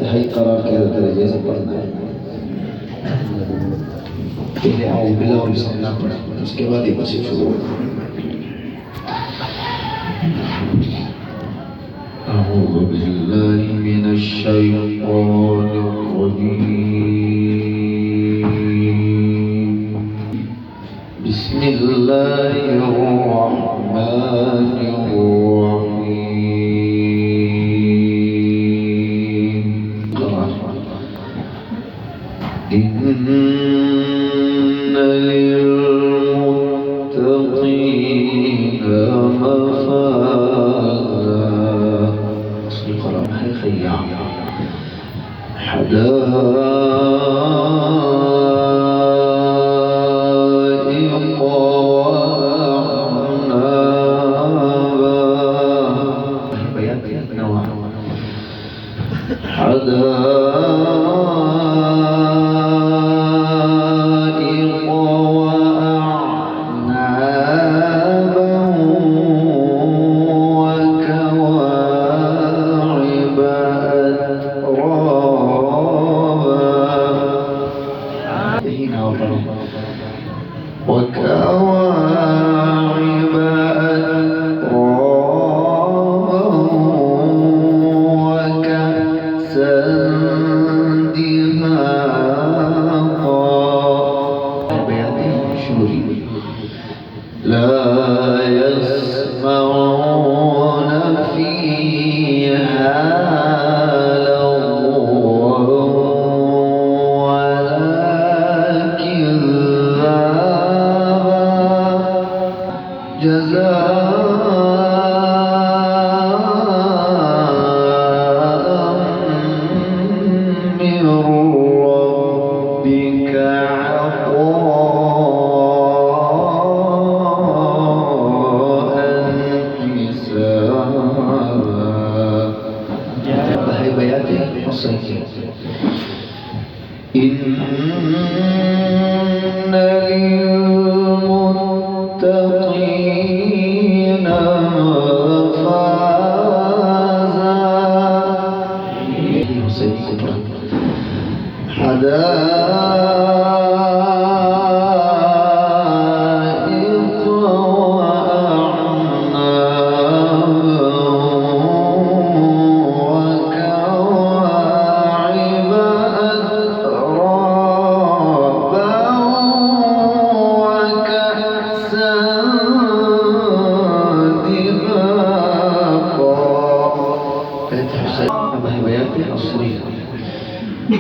इंतहाई करार के दर्जे से पढ़ना है। पहले आओ बिला और बिस्मिल्लाह पढ़ें, उसके बाद ये बस शुरू हो। أعوذ بالله من الشيطان الرجيم. بسم الله الرحمن الرحيم. إن للمتقين مفازا حدائق وأعنابا حدائق وأعنابا وكواعب أترابا وكواعب أترابا وكأسا دهاقا لا يسمعون فيها لغوا ولا كذابا جزاء من ربك عطاء حسابا. هاي بياتي الصيفية. إن للمتقين مفازا حدائق وأعنابا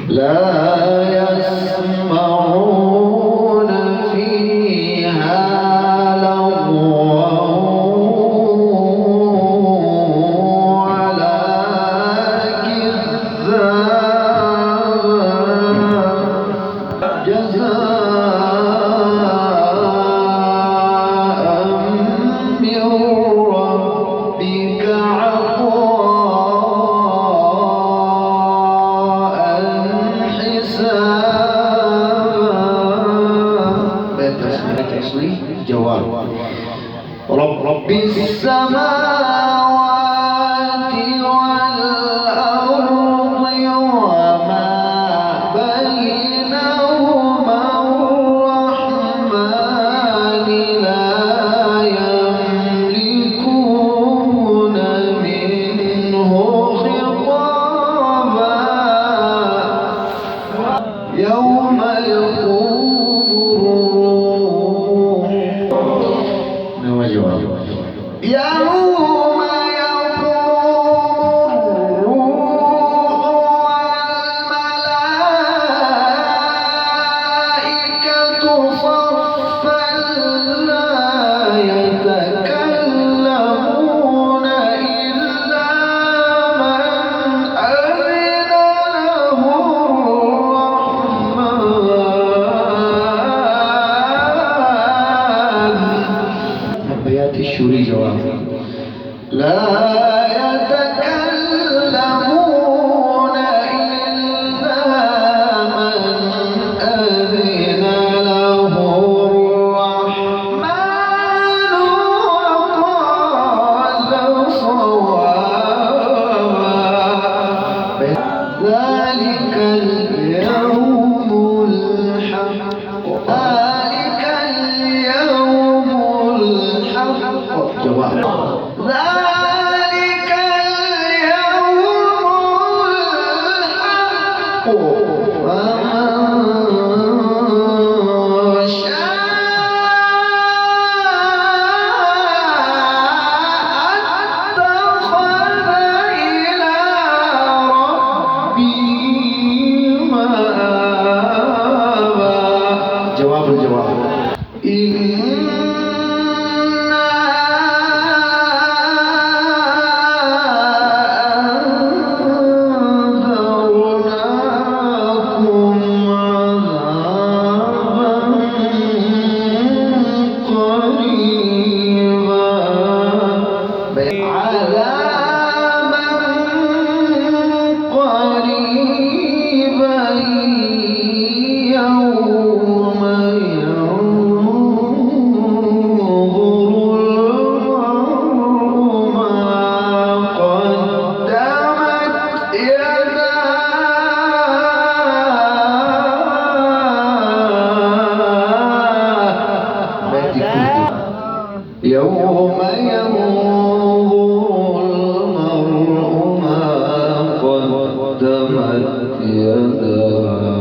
لا يسمعون فيها لغوا ولا كذابا جزاء من ربك جواب رب السماوات والأرض وما بينهما الرحمن لا يملكون منه خطابا يوم يوم يقوم الروح والملائكة صفا لا يتكلمون إلا من أذن له الرحمن ذلك اليوم الحق ذلك اليوم الحق جواب ذلك اليوم الحق فمن جواب الجواب إنا أنذرناكم عذابا قريبا يوم ينظر المرء ما قدمت يداه يوم ينظر المرء ما قدمت يداه